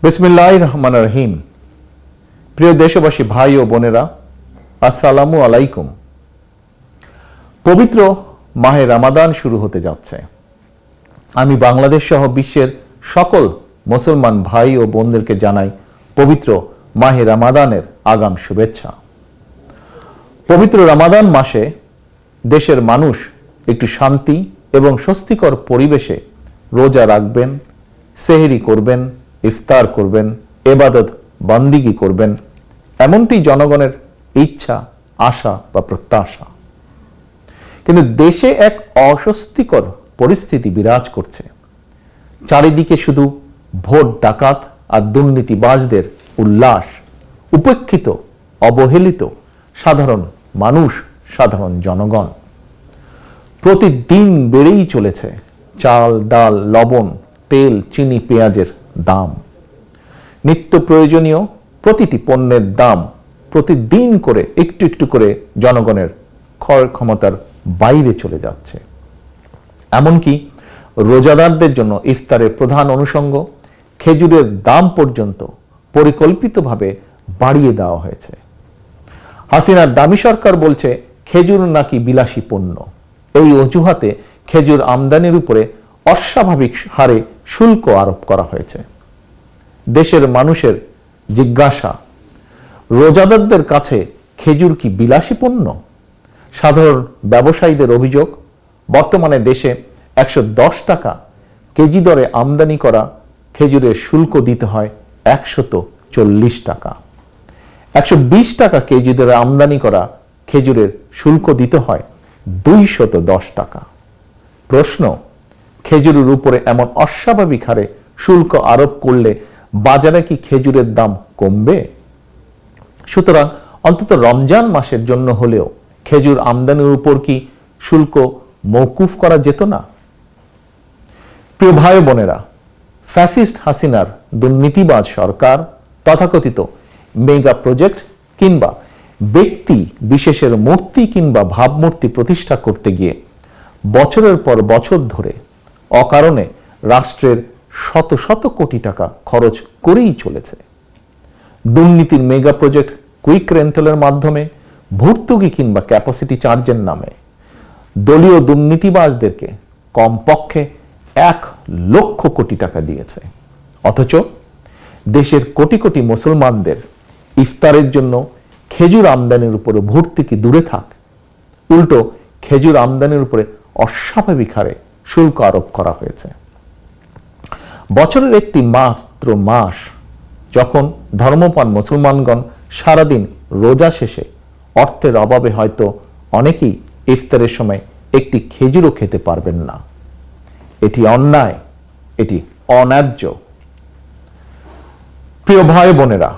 বিসমিল্লাহির রহমানির রহিম। প্রিয় দেশবাসী, ভাই ও বোনেরা, আসসালামু আলাইকুম। পবিত্র মাহে রমাদান শুরু হতে যাচ্ছে। আমি বাংলাদেশ সহ বিশ্বের সকল মুসলমান ভাই ও বোনদেরকে জানাই পবিত্র মাহে রমাদানের আগাম শুভেচ্ছা। পবিত্র রমাদান মাসে দেশের মানুষ একটু শান্তি এবং স্বস্তিকর পরিবেশে রোজা রাখবেন, সেহরি করবেন, ইফতার করবেন, ইবাদত বান্দিগি করবেন, এমনটি জনগণের ইচ্ছা, আশা বা প্রত্যাশা। কিন্তু দেশে এক অস্বস্তিকর পরিস্থিতি বিরাজ করছে। চারিদিকে শুধু ভোট ডাকাত আর দুর্নীতিবাজদের উল্লাস, উপেক্ষিত অবহেলিত সাধারণ মানুষ, সাধারণ জনগণ। প্রতিদিন বেড়েই চলেছে চাল, ডাল, লবণ, তেল, চিনি, পেঁয়াজের দাম। নিত্য প্রয়োজনীয় প্রতিটি পণ্যের দাম প্রতিদিন করে একটু একটু করে জনগণের ক্রয় ক্ষমতার বাইরে চলে যাচ্ছে। এমনকি রোজাদারদের জন্য ইফতারের প্রধান অনুষঙ্গ খেজুরের দাম পর্যন্ত পরিকল্পিতভাবে বাড়িয়ে দেওয়া হয়েছে। হাসিনার দামি সরকার বলছে খেজুর নাকি বিলাসী পণ্য। এই অজুহাতে খেজুর আমদানির উপরে অস্বাভাবিক হারে শুল্ক আরোপ করা হয়েছে। দেশের মানুষের জিজ্ঞাসা, রোজাদারদের কাছে খেজুর কি বিলাসী পণ্য? সাধারণ ব্যবসায়ীদের অভিযোগ, বর্তমানে দেশে 110 টাকা কেজি দরে আমদানি করা খেজুরের শুল্ক দিতে হয় 140 টাকা। 120 টাকা কেজি দরে আমদানি করা খেজুরের শুল্ক দিতে হয় 210 টাকা। প্রশ্ন, খেজুরের উপরে এমন অস্বাভাবিক হারে শুল্ক আরোপ করলে বাজারে কি খেজুরের দাম কমবে? সুতরাং অন্তত রমজান মাসের জন্য হলেও খেজুর আমদানির উপর কি শুল্ক মওকুফ করা যেত না? প্রিয় ভাই বোনেরা, ফ্যাসিস্ট হাসিনার দুর্নীতিবাজ সরকার তথাকথিত মেগা প্রজেক্ট কিংবা ব্যক্তি বিশেষের মূর্তি কিংবা ভাবমূর্তি প্রতিষ্ঠা করতে গিয়ে বছরের পর বছর ধরে অকারণে রাষ্ট্রের শত শত কোটি টাকা খরচ করেই চলেছে। দুর্নীতির মেগা প্রজেক্ট কুইক রেন্টালের মাধ্যমে ভর্তুকি কিংবা ক্যাপাসিটি চার্জের নামে দলীয় দুর্নীতিবাজদেরকে কমপক্ষে 1 লক্ষ কোটি টাকা দিয়েছে। অথচ দেশের কোটি কোটি মুসলমানদের ইফতারের জন্য খেজুর আমদানির উপরে ভর্তুকি দূরে থাক, উল্টো খেজুর আমদানির উপরে অস্বাভাবিক হারে শুল্ক আরোপ করা হয়েছে। বছরের একটি মাত্র মাস যখন ধর্মপ্রাণ মুসলমানগণ সারাদিন রোজা শেষে অর্থের অভাবে হয়তো অনেকেই ইফতারের সময় একটি খেজুরও খেতে পারবেন না। এটি অন্যায়, এটি অন্যায্য। প্রিয় ভাই বোনেরা,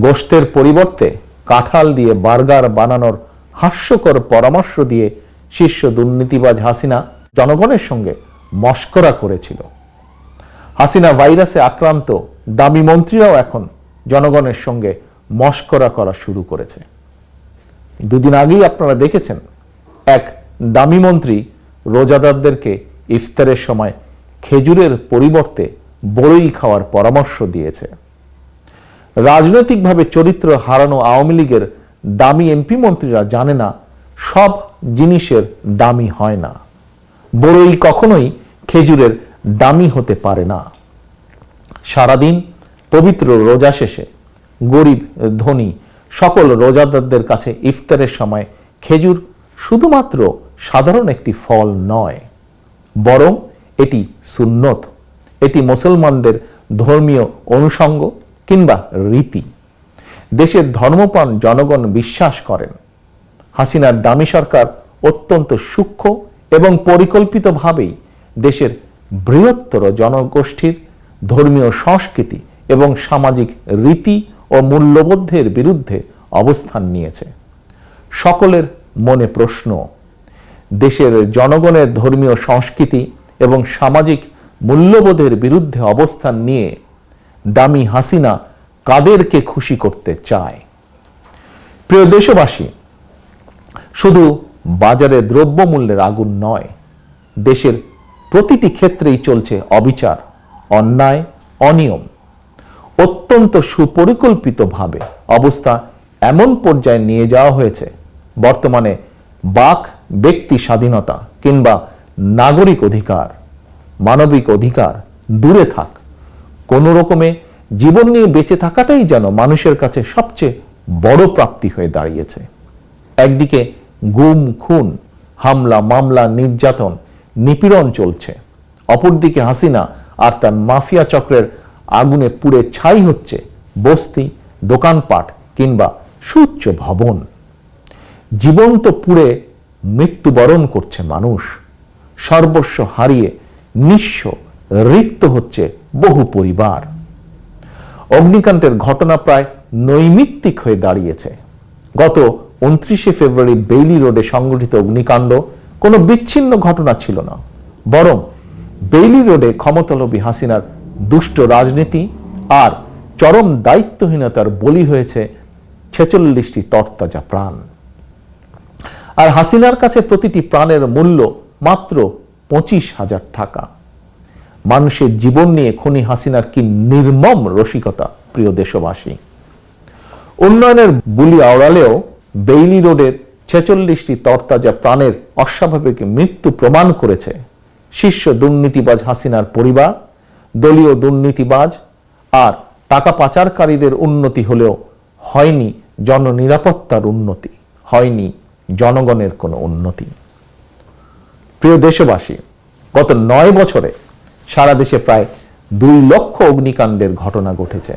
গোশতের পরিবর্তে কাঁঠাল দিয়ে বার্গার বানানোর হাস্যকর পরামর্শ দিয়ে শীর্ষ দুর্নীতিবাজ হাসিনা জনগণের সঙ্গে মশকরা করেছিল। হাসিনা ভাইরাসে আক্রান্ত দামি মন্ত্রীরাও এখন জনগণের সঙ্গে মশকরা করা শুরু করেছে। দুদিন আগেই আপনারা দেখেছেন এক দামি মন্ত্রী রোজাদারদেরকে ইফতারের সময় খেজুরের পরিবর্তে বড়ই খাওয়ার পরামর্শ দিয়েছে। রাজনৈতিকভাবে চরিত্র হারানো আওয়ামী লীগের দামি এমপি মন্ত্রীরা জানে না সব জিনিসের দামি হয় না। বড়ই কখনোই খেজুরের দামি হতে পারে না। সারাদিন পবিত্র রোজা শেষে গরিব ধনী সকল রোজাদারদের কাছে ইফতারের সময় খেজুর শুধুমাত্র সাধারণ একটি ফল নয়, বরং এটি সুন্নত, এটি মুসলমানদের ধর্মীয় অনুষঙ্গ কিংবা রীতি। দেশের ধর্মপ্রাণ জনগণ বিশ্বাস করেন হাসিনার দামি সরকার অত্যন্ত সূক্ষ্ম এবং পরিকল্পিতভাবেই দেশের বৃহত্তর জনগোষ্ঠীর ধর্মীয় সংস্কৃতি এবং সামাজিক রীতি ও মূল্যবোধের বিরুদ্ধে অবস্থান নিয়েছে। সকলের মনে প্রশ্ন, দেশের জনগণের ধর্মীয় সংস্কৃতি এবং সামাজিক মূল্যবোধের বিরুদ্ধে অবস্থান নিয়ে দামি হাসিনা কাদেরকে খুশি করতে চায়? প্রিয় দেশবাসী, শুধু বাজারে দ্রব্যমূল্যের আগুন নয়, দেশের প্রতিটি ক্ষেত্রেই চলছে অবিচার, অন্যায়, অনিয়ম। অত্যন্ত সুপরিকল্পিতভাবে অবস্থা এমন পর্যায়ে নিয়ে যাওয়া হয়েছে, বর্তমানে বাক ব্যক্তি স্বাধীনতা কিংবা নাগরিক অধিকার, মানবিক অধিকার দূরে থাক, কোন রকমে জীবন নিয়ে বেঁচে থাকাটাই যেন মানুষের কাছে সবচেয়ে বড় প্রাপ্তি হয়ে দাঁড়িয়েছে। একদিকে গুম খুন, হামলা মামলা, নির্যাতন নিপীড়ন চলছে, অপরদিকে হাসিনা আর তার মাফিয়া চক্রের আগুনে পুড়ে ছাই হচ্ছে বস্তি, দোকানপাট কিংবা সুউচ্চ ভবন। জীবন্ত পুড়ে মৃত্যুবরণ করছে মানুষ, সর্বস্ব হারিয়ে নিঃস্ব রিক্ত হচ্ছে বহু পরিবার। অগ্নিকাণ্ডের ঘটনা প্রায় নৈমিত্তিক হয়ে দাঁড়িয়েছে। গত 29 ফেব্রুয়ারি বেইলি রোডে সংঘটিত অগ্নিকাণ্ড কোনো বিচ্ছিন্ন ঘটনা ছিল না, বরং বেইলি রোডে ক্ষমতালোভী হাসিনার দুষ্ট রাজনীতি আর চরম দায়িত্বহীনতার বলি হয়েছে 46টি তরতাজা প্রাণ। আর হাসিনার কাছে প্রতিটি প্রাণের মূল্য মাত্র 25,000 টাকা। মানুষের জীবন নিয়ে খুনি হাসিনার কি নির্মম রসিকতা, প্রিয় দেশবাসী। উন্নয়নের বুলি আওড়ালেও বেইলি রোডের 46টি তরতাজা প্রাণের অস্বাভাবিক মৃত্যু প্রমাণ করেছে শীর্ষ দুর্নীতিবাজ হাসিনার পরিবার, দলীয় দুর্নীতিবাজ আর টাকা পাচারকারীদের উন্নতি হলেও হয়নি জননিরাপত্তার উন্নতি, হয়নি জনগণের কোনো উন্নতি। প্রিয় দেশবাসী, গত 9 বছরে সারা দেশে প্রায় 2 লক্ষ অগ্নিকাণ্ডের ঘটনা ঘটেছে।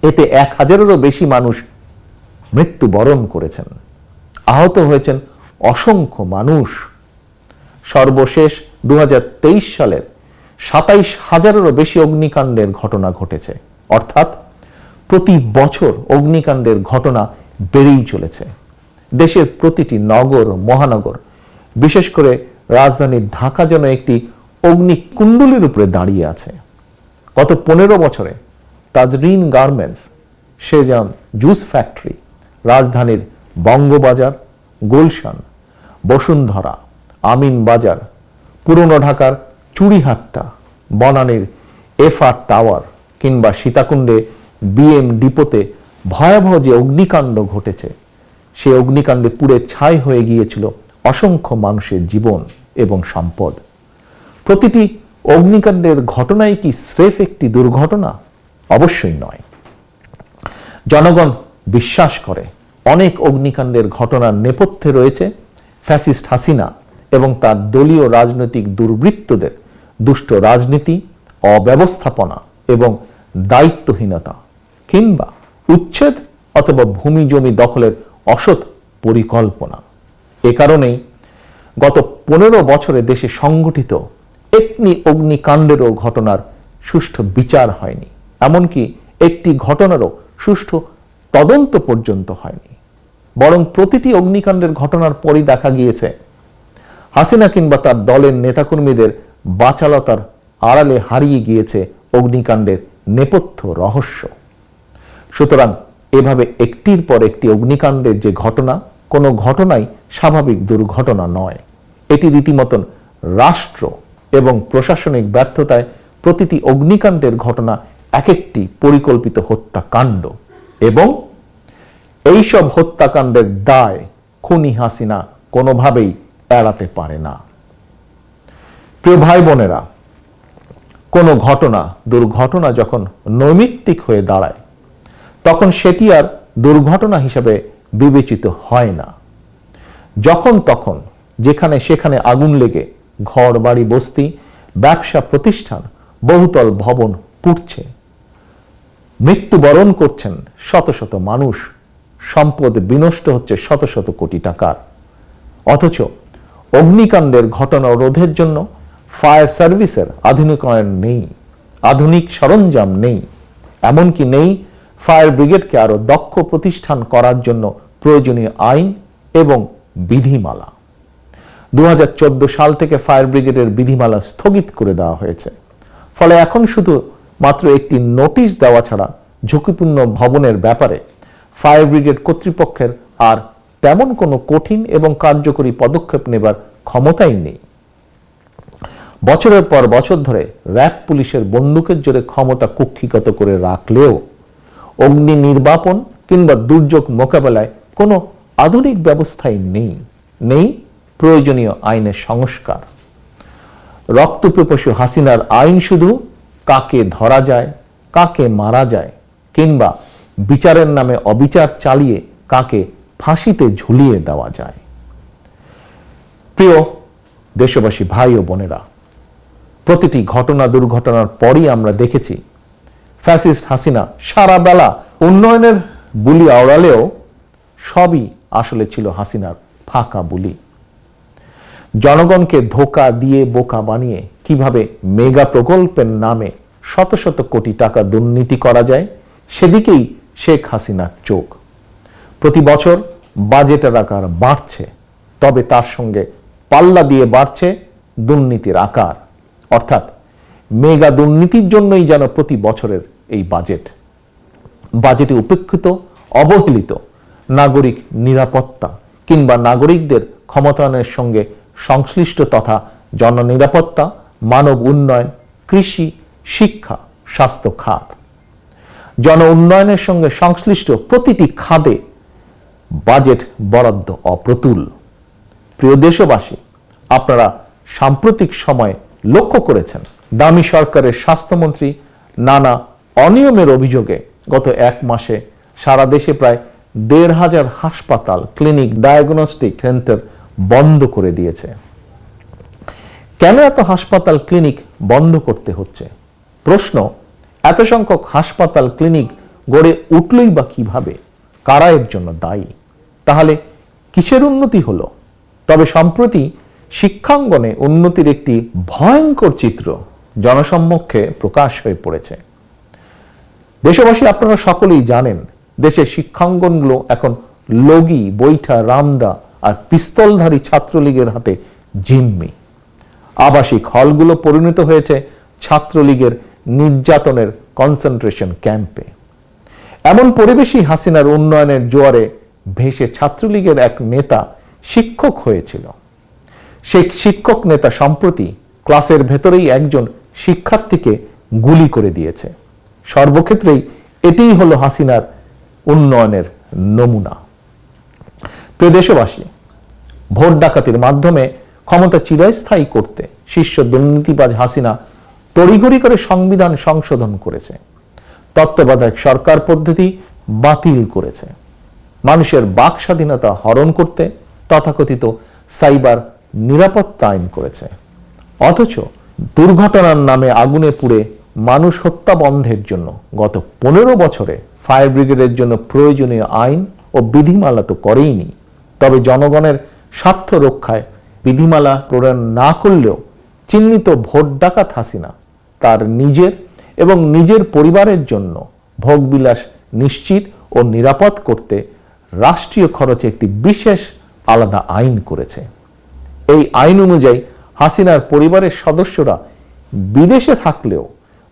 এতে 1000-এরও বেশি মানুষ মৃত্যুবরণ করেছেন, আহত হয়েছেন অসংখ্য মানুষ। সর্বশেষ 2023 সালের 27,000-এরও বেশি অগ্নিকাণ্ডের ঘটনা ঘটেছে, অর্থাৎ প্রতি বছর অগ্নিকাণ্ডের ঘটনা বেড়েই চলেছে। দেশের প্রতিটি নগর মহানগর, বিশেষ করে রাজধানী ঢাকা যেন একটি অগ্নিকুণ্ডলীর উপরে দাঁড়িয়ে আছে। গত 15 বছরে Tazreen garments, Shezan juice factory, রাজধানীর বঙ্গবাজার, গুলশান, বসুন্ধরা, আমিন বাজার, পুরনো ঢাকার চুড়িহাট্টা, বনানীর এফআর টাওয়ার কিংবা সীতাকুণ্ডে বিএম ডিপোতে ভয়াবহ যে অগ্নিকাণ্ড ঘটেছে, সে অগ্নিকাণ্ডে পুড়ে ছাই হয়ে গিয়েছিল অসংখ্য মানুষের জীবন এবং সম্পদ। প্রতিটি অগ্নিকাণ্ডের ঘটনাই কি স্রেফ একটি দুর্ঘটনা? অবশ্যই নয়। জনগণ বিশ্বাস করে অনেক অগ্নিকাণ্ডের ঘটনার নেপথ্যে রয়েছে ফ্যাসিস্ট হাসিনা এবং তার দলীয় রাজনৈতিক দুর্বৃত্তদের দুষ্ট রাজনীতি, অব্যবস্থাপনা এবং দায়িত্বহীনতা, কিংবা উচ্ছেদ অথবা ভূমি জমি দখলের অসৎ পরিকল্পনা। এ কারণেই গত 15 বছরে দেশে সংঘটিত একটি অগ্নিকাণ্ডেরও ঘটনার সুষ্ঠু বিচার হয়নি, এমনকি একটি ঘটনারও সুষ্ঠু তদন্ত পর্যন্ত হয়নি। বরং প্রতিটি অগ্নিকাণ্ডের ঘটনার পরই দেখা গিয়েছে হাসিনা কিংবা তার দলের নেতাকর্মীদের বাচালতার আড়ালে হারিয়ে গিয়েছে অগ্নিকাণ্ডের নেপথ্য রহস্য। সুতরাং এভাবে একটির পর একটি অগ্নিকাণ্ডের যে ঘটনা, কোনো ঘটনাই স্বাভাবিক দুর্ঘটনা নয়। এটি রীতিমতন রাষ্ট্র এবং প্রশাসনিক ব্যর্থতায় প্রতিটি অগ্নিকাণ্ডের ঘটনা এক একটি পরিকল্পিত হত্যাকাণ্ড, এবং এইসব হত্যাকাণ্ডের দায় খুনি হাসিনা কোনোভাবেই এড়াতে পারে না। প্রিয় ভাই বোনেরা, কোনো ঘটনা, দুর্ঘটনা যখন নৈমিত্তিক হয়ে দাঁড়ায়, তখন সেটি আর দুর্ঘটনা হিসেবে বিবেচিত হয় না। যখন তখন যেখানে সেখানে আগুন লেগে ঘর বাড়ি বস্তি, ব্যবসা প্রতিষ্ঠান, বহুতল ভবন পুড়ছে, মৃত্যুবরণ করছেন শত শত মানুষ, সম্পদ বিনষ্ট হচ্ছে শত শত কোটি টাকার, অথচ অগ্নিকাণ্ডের ঘটনা রোধের জন্য ফায়ার সার্ভিসের আধুনিকায়ন নেই, আধুনিক সরঞ্জাম নেই, এমনকি নেই ফায়ার ব্রিগেডকে আরো দক্ষ প্রতিষ্ঠান করার জন্য প্রয়োজনীয় আইন এবং বিধিমালা। 2014 সাল থেকে ফায়ার ব্রিগেডের বিধিমালা স্থগিত করে দেওয়া হয়েছে। ফলে এখন শুধু মাত্র একটি নোটিশ দেওয়া ছাড়া ঝুঁকিপূর্ণ ভবনের ব্যাপারে ফায়ার ব্রিগেড কর্তৃপক্ষের আর তেমন কোনো কঠিন এবং কার্যকরী পদক্ষেপ নেবার ক্ষমতাই নেই। বছরের পর বছর ধরে র্যাব পুলিশের বন্দুকের জোরে ক্ষমতা কুক্ষিগত করে রাখলেও অগ্নি নির্বাপন কিংবা দুর্যোগ মোকাবেলায় কোনো আধুনিক ব্যবস্থাই নেই প্রয়োজনীয় আইনের সংস্কার। রক্তপিপাসু হাসিনার আইন শুধু কাকে ধরা যায়, কাকে মারা যায়, কিংবা বিচারের নামে অবিচার চালিয়ে কাকে ফাঁসিতে ঝুলিয়ে দেওয়া যায়। প্রিয় দেশবাসী ভাই ও বোনেরা, প্রতিটি ঘটনা দুর্ঘটনার পরই আমরা দেখেছি ফ্যাসিস্ট হাসিনা সারা বেলা উন্নয়নের বুলি আওড়ালেও সবই আসলে ছিল হাসিনার ফাঁকা বুলি। জনগণকে ধোঁকা দিয়ে বোকা বানিয়ে কিভাবে মেগা প্রকল্পের নামে শত শত কোটি টাকা দুর্নীতি করা যায় সেদিকেই শেখ হাসিনার চোখ। প্রতি বছর বাজেটের আকার বাড়ছে, তবে তার সঙ্গে পাল্লা দিয়ে বাড়ছে দুর্নীতির আকার। অর্থাৎ মেগা দুর্নীতির জন্যই যেন প্রতি বছরের এই বাজেটে উপেক্ষিত, অবহেলিত নাগরিক নিরাপত্তা কিংবা নাগরিকদের ক্ষমতায়নের সঙ্গে সংশ্লিষ্ট তথা জননিরাপত্তা, মানব উন্নয়ন, কৃষি, শিক্ষা, স্বাস্থ্য খাত, জন উন্নয়নের সঙ্গে সংশ্লিষ্ট প্রতিটি খাতে বাজেট বরাদ্দ অপ্রতুল। প্রিয় দেশবাসী, আপনারা সাম্প্রতিক সময়ে লক্ষ্য করেছেন দামি সরকারের স্বাস্থ্যমন্ত্রী নানা অনিয়মের অভিযোগে গত এক মাসে সারা দেশে প্রায় ১৫০০ হাসপাতাল, ক্লিনিক, ডায়াগনস্টিক সেন্টার বন্ধ করে দিয়েছে। কেন এত হাসপাতাল, ক্লিনিক বন্ধ করতে হচ্ছে? প্রশ্ন, এত সংখ্যক হাসপাতাল, ক্লিনিক গড়ে উঠলই বা কিভাবে? কারা এর জন্য দায়ী? তাহলে কিসের উন্নতি হলো? তবে সম্প্রতি শিক্ষাঙ্গনে উন্নতির একটি ভয়ঙ্কর চিত্র জনসম্মুখে প্রকাশ হয়ে পড়েছে। দেশবাসী, আপনারা সকলেই জানেন দেশের শিক্ষাঙ্গনগুলো এখন লগি, বৈঠা, রামদা আর পিস্তলধারী ছাত্রলীগের হাতে জিম্মি। আবাসিক হলগুলো পরিণত হয়েছে ছাত্রলীগের নির্যাতনের কনসেন্ট্রেশন ক্যাম্পে। এমন পরিবেশই হাসিনার উন্নয়নের জোয়ারে ভেসে ছাত্রলীগের এক নেতা শিক্ষক হয়েছিল। সেই শিক্ষক নেতা সম্প্রতি ক্লাসের ভেতরেই একজন শিক্ষার্থীকে গুলি করে দিয়েছে। সর্বক্ষেত্রেই এটিই হলো হাসিনার উন্নয়নের নমুনা। প্রিয় দেশবাসী, ভোট ডাকাতির মাধ্যমে ক্ষমতা চিরস্থায়ী করতে শীর্ষ দুর্নীতিবাজ হাসিনা তড়িঘড়ি করে সংবিধান সংশোধন করেছে, তত্ত্বাবধায়ক সরকার পদ্ধতি বাতিল করেছে, মানুষের বাক স্বাধীনতা হরণ করতে তথাকথিত সাইবার নিরাপত্তা আইন করেছে। অথচ দুর্ঘটনার নামে আগুনে পুড়ে মানুষ হত্যা বন্ধের জন্য গত 15 বছরে ফায়ার ব্রিগেডের জন্য প্রয়োজনীয় আইন ও বিধিমালা তো করেইনি, তবে জনগণের স্বার্থ রক্ষায় বিধিমালা প্রণয়ন না করলেও চিহ্নিত ভোট ডাকাত হাসিনা তার নিজের এবং নিজের পরিবারের জন্য ভোগবিলাস নিশ্চিত ও নিরাপদ করতে রাষ্ট্রীয় খরচে একটি বিশেষ আলাদা আইন করেছে। এই আইন অনুযায়ী হাসিনার পরিবারের সদস্যরা বিদেশে থাকলেও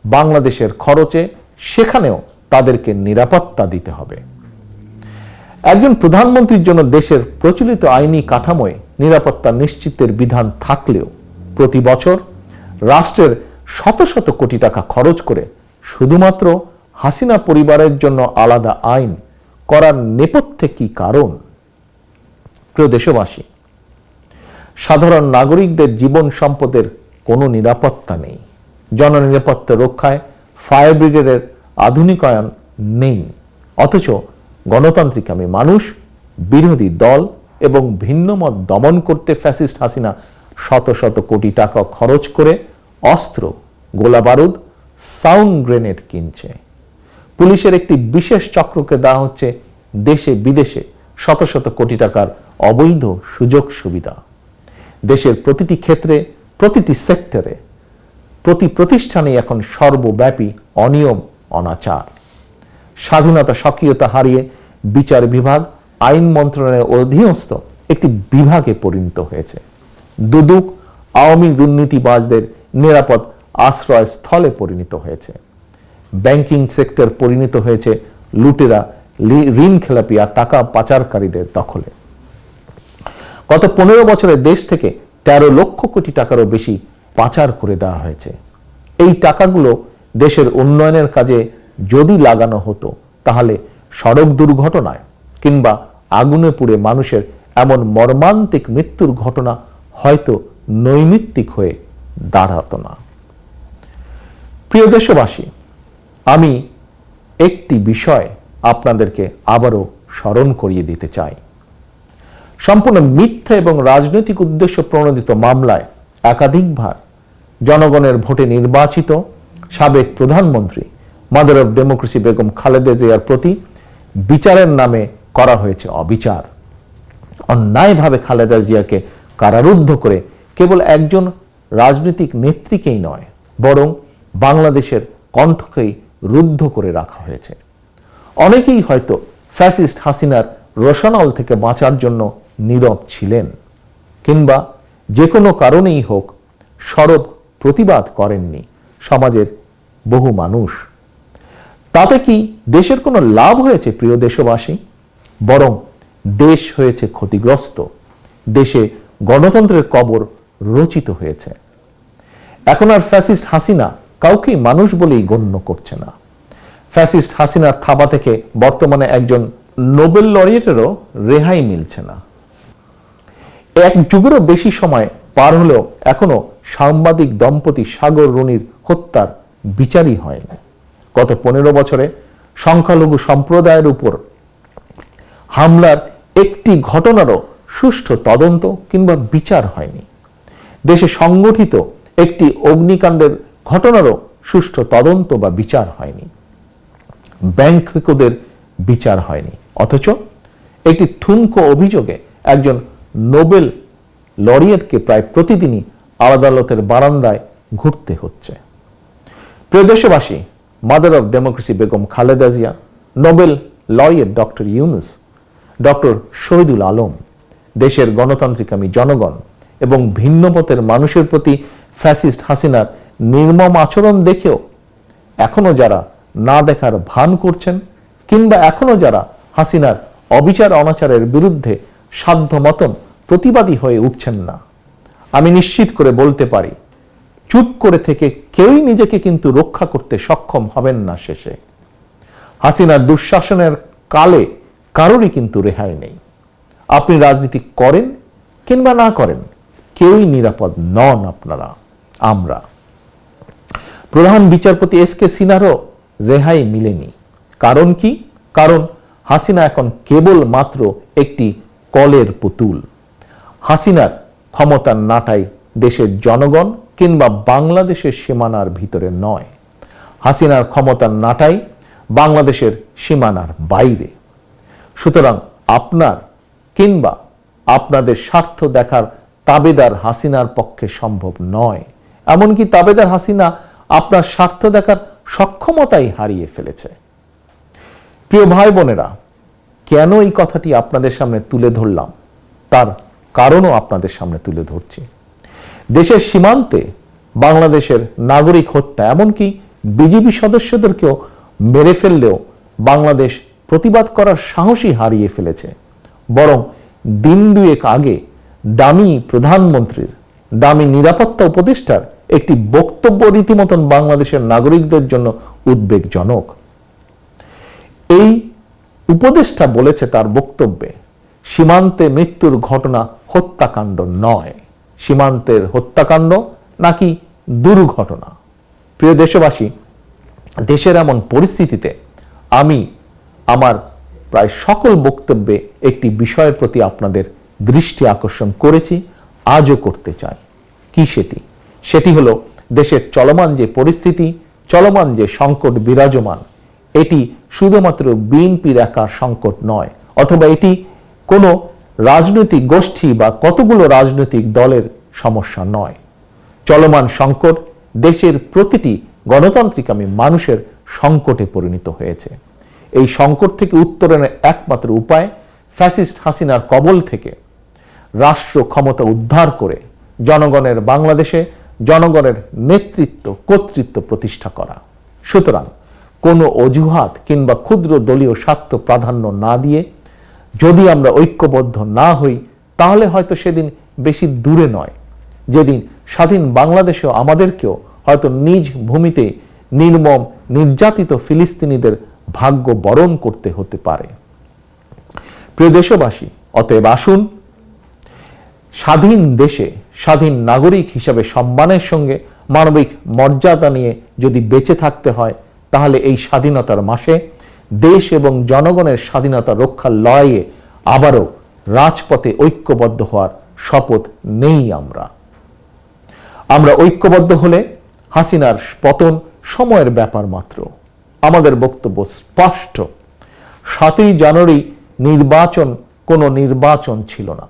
বাংলাদেশের খরচে সেখানেও তাদেরকে নিরাপত্তা দিতে হবে। একজন প্রধানমন্ত্রীর জন্য দেশের প্রচলিত আইনি কাঠামোয় নিরাপত্তা নিশ্চিতের বিধান থাকলেও প্রতি বছর রাষ্ট্রের শত শত কোটি টাকা খরচ করে শুধুমাত্র হাসিনা পরিবারের জন্য আলাদা আইন করার নেপথ্যে কি কারণ? প্রিয় দেশবাসী, সাধারণ নাগরিকদের জীবন সম্পদের কোনো নিরাপত্তা নেই। জননিরাপত্তা রক্ষায় ফায়ার ব্রিগেডের আধুনিকায়ন নেই। অথচ গণতান্ত্রিকামী মানুষ, বিরোধী দল এবং ভিন্নমত দমন করতে ফ্যাসিস্ট হাসিনা শত শত কোটি টাকা খরচ করে অস্ত্র, গোলাবারুদ, সাউন্ড গ্রেনেড কিনছে। পুলিশের একটি বিশেষ চক্রকে দেওয়া হচ্ছে দেশে বিদেশে শত শত কোটি টাকার অবৈধ সুযোগ সুবিধা। দেশের প্রতিটি ক্ষেত্রে, প্রতিটি সেক্টরে, প্রতি প্রতিষ্ঠানে এখন সর্বব্যাপী অনিয়ম, অনাচার। স্বাধীনতা, স্বকীয়তা হারিয়ে বিচার বিভাগ আইন মন্ত্রণালয়ের অধীনস্থ একটি বিভাগে পরিণত হয়েছে। দুদক আওয়ামী দুর্নীতিবাজদের নিরাপদ আশ্রয় স্থলে পরিণত হয়েছে। ব্যাংকিং সেক্টর পরিণত হয়েছে লুটেরা, ঋণ খেলাপি আর টাকা পাচারকারীদের দখলে। গত 15 বছরে দেশ থেকে 13 লক্ষ কোটি টাকারও বেশি পাচার করে দেওয়া হয়েছে। এই টাকাগুলো দেশের উন্নয়নের কাজে যদি লাগানো হতো তাহলে সড়ক দুর্ঘটনায় কিংবা আগুনে পুড়ে মানুষের এমন মর্মান্তিক মৃত্যুর ঘটনা হয়তো নৈমিত্তিক হয়ে দাঁড়াতো না। প্রিয় দেশবাসী, আমি একটি বিষয় আপনাদেরকে আবারও স্মরণ করিয়ে দিতে চাই। সম্পূর্ণ মিথ্যা এবং রাজনৈতিক উদ্দেশ্য প্রণোদিত মামলায় একাধিকবার জনগণের ভোটে নির্বাচিত সাবেক প্রধানমন্ত্রী mother of democracy Begum Khaleda জিয়ার প্রতি বিচারের নামে করা হয়েছে অবিচার। অন্যায়ভাবে খালেদা জিয়াকে কারারুদ্ধ করে কেবল একজন রাজনৈতিক নেত্রীকেই নয়, বরং বাংলাদেশের কণ্ঠকেই রুদ্ধ করে রাখা হয়েছে। অনেকেই হয়তো ফ্যাসিস্ট হাসিনার রোশনাল থেকে বাঁচার জন্য নীরব ছিলেন, কিংবা যে কোনো কারণেই হোক সরব প্রতিবাদ করেননি সমাজের বহু মানুষ। তাতে কি দেশের কোনো লাভ হয়েছে প্রিয় দেশবাসী? বরং দেশ হয়েছে ক্ষতিগ্রস্ত, দেশে গণতন্ত্রের কবর রচিত হয়েছে। এখন আর ফ্যাসিস্ট হাসিনা কাউকেই মানুষ বলেই গণ্য করছে না। ফ্যাসিস্ট হাসিনার থাবা থেকে বর্তমানে একজন নোবেল লরিয়েটেরও রেহাই মিলছে না। এক যুগেরও বেশি সময় পার হলেও এখনো সাংবাদিক দম্পতি সাগর রুনির হত্যার বিচারই হয়নি। গত 15 বছরে সংখ্যালঘু সম্প্রদায়ের উপর হামলার একটি ঘটনারও সুষ্ঠু তদন্ত কিংবা বিচার হয়নি। দেশে সংগঠিত একটি অগ্নিকাণ্ডের ঘটনারও সুষ্ঠু তদন্ত বা বিচার হয়নি। ব্যাংকদের বিচার হয়নি, অথচ একটি ঠুনকো অভিযোগে একজন নোবেল লরিয়েটকে প্রায় প্রতিদিনই আদালতের বারান্দায় ঘুরতে হচ্ছে। প্রিয় দেশবাসী, mother of democracy Begum Khaleda Zia, Nobel laureate doctor Yunus, doctor Shahidul Alam, দেশের গণতান্ত্রিকামী জনগণ এবং ভিন্নমতের মানুষের প্রতি ফ্যাসিস্ট হাসিনার নির্মম আচরণ দেখেও এখনো যারা না দেখার ভান করছেন, কিংবা এখনো যারা হাসিনার অবিচার অনাচারের বিরুদ্ধে সাধ্য মতন প্রতিবাদী হয়ে উঠছেন না, আমি নিশ্চিত করে বলতে পারি চুপ করে থেকে কেউই নিজেকে কিন্তু রক্ষা করতে সক্ষম হবেন না। শেষে হাসিনার দুঃশাসনের কালে কারোরই কিন্তু রেহাই নেই। আপনি রাজনীতি করেন কিংবা না করেন, কেউই নিরাপদ নন আপনারা, আমরা। প্রধান বিচারপতি এস.কে. সিনহারও রেহাই মিলেনি। কারণ কি? কারণ হাসিনা এখন কেবল মাত্র একটি কলের পুতুল। হাসিনার ক্ষমতার নাটাই দেশের জনগণ কিংবা বাংলাদেশের সীমানার ভিতরে নয়। হাসিনার ক্ষমতার নাটাই বাংলাদেশের সীমানার বাইরে। সুতরাং আপনার কিংবা আপনাদের স্বার্থ দেখার তাবেদার হাসিনার পক্ষে সম্ভব নয়। এমনকি তাবেদার হাসিনা আপনার স্বার্থ দেখার সক্ষমতাই হারিয়ে ফেলেছে। প্রিয় ভাই বোনেরা, কেন এই কথাটি আপনাদের সামনে তুলে ধরলাম তার কারণও আপনাদের সামনে তুলে ধরছি। দেশের সীমান্তে বাংলাদেশের নাগরিক হত্যা, এমনকি বিজিবি সদস্যদেরকেও মেরে ফেললেও বাংলাদেশ প্রতিবাদ করার সাহসই হারিয়ে ফেলেছে। বরং দিন দুয়েক আগে দামি প্রধানমন্ত্রীর, দামি নিরাপত্তা উপদেষ্টার একটি বক্তব্য রীতিমতন বাংলাদেশের নাগরিকদের জন্য উদ্বেগজনক। এই উপদেষ্টা বলেছে তার বক্তব্যে, সীমান্তে মৃত্যুর ঘটনা হত্যাকাণ্ড নয়, সীমান্তের হত্যাকাণ্ড নাকি দুর্ঘটনা। প্রিয় দেশবাসী, দেশের এমন পরিস্থিতিতে আমি আমার প্রায় সকল বক্তব্যে একটি বিষয়ের প্রতি আপনাদের দৃষ্টি আকর্ষণ করেছি, আজও করতে চাই। কি সেটি? সেটি হলো দেশের চলমান যে পরিস্থিতি, চলমান যে সংকট বিরাজমান, এটি শুধুমাত্র বিএনপির একার সংকট নয়, অথবা এটি কোনো রাজনৈতিক গোষ্ঠী বা কতগুলো রাজনৈতিক দলের সমস্যা নয়। চলমান সংকট দেশের প্রতিটি গণতান্ত্রিকামী মানুষের সংকটে পরিণত হয়েছে। এই সংকট থেকে উত্তরণের একমাত্র উপায় ফ্যাসিস্ট হাসিনার কবল থেকে রাষ্ট্র ক্ষমতা উদ্ধার করে জনগণের বাংলাদেশে জনগণের নেতৃত্ব, কর্তৃত্ব প্রতিষ্ঠা করা। সুতরাং কোনো অজুহাত কিংবা ক্ষুদ্র দলীয় স্বার্থ প্রাধান্য না দিয়ে যদি আমরা ঐক্যবদ্ধ না হই, তাহলে হয়তো সেদিন বেশি দূরে নয় যেদিন স্বাধীন বাংলাদেশেও আমাদেরকেও হয়তো নিজ ভূমিতে নির্মম নির্যাতিত ফিলিস্তিনিদের ভাগ্য বরণ করতে হতে পারে। প্রিয় দেশবাসী, অতএব আসুন স্বাধীন দেশে স্বাধীন নাগরিক হিসাবে সম্মানের সঙ্গে মানবিক মর্যাদা নিয়ে যদি বেঁচে থাকতে হয়, তাহলে এই স্বাধীনতার মাসে দেশ এবং জনগণের স্বাধীনতা রক্ষার লড়াইয়ে আবারও রাজপথে ঐক্যবদ্ধ হওয়ার শপথ নেই। আমরা ঐক্যবদ্ধ হলে হাসিনার পতন সময়ের ব্যাপার মাত্র। আমাদের বক্তব্য স্পষ্ট, 7ই জানুয়ারি নির্বাচন কোনো নির্বাচন ছিল না।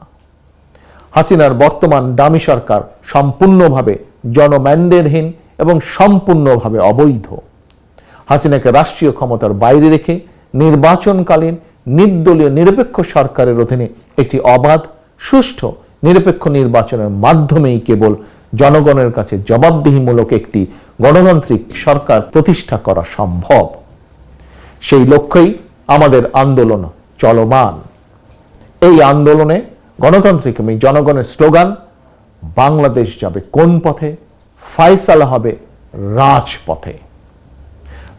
হাসিনার বর্তমান ডামি সরকার সম্পূর্ণভাবে জনম্যান্ডেটহীন এবং সম্পূর্ণভাবে অবৈধ। হাসিনাকে রাষ্ট্রীয় ক্ষমতার বাইরে রেখে নির্বাচনকালীন নির্দলীয় নিরপেক্ষ সরকারের অধীনে একটি অবাধ, সুষ্ঠু, নিরপেক্ষ নির্বাচনের মাধ্যমেই কেবল জনগণের কাছে জবাবদিহিমূলক একটি গণতান্ত্রিক সরকার প্রতিষ্ঠা করা সম্ভব। সেই লক্ষ্যেই আমাদের আন্দোলন চলমান। এই আন্দোলনে গণতান্ত্রিক এবং জনগণের স্লোগান, বাংলাদেশ যাবে কোন পথে, ফায়সালা হবে রাজপথে।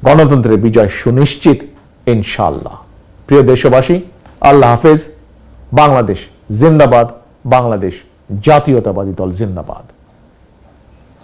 গণতন্ত্রের বিজয় সুনিশ্চিত ইনশাআল্লাহ। প্রিয় দেশবাসী, আল্লাহ হাফেজ। বাংলাদেশ জিন্দাবাদ। বাংলাদেশ জাতীয়তাবাদী দল জিন্দাবাদ।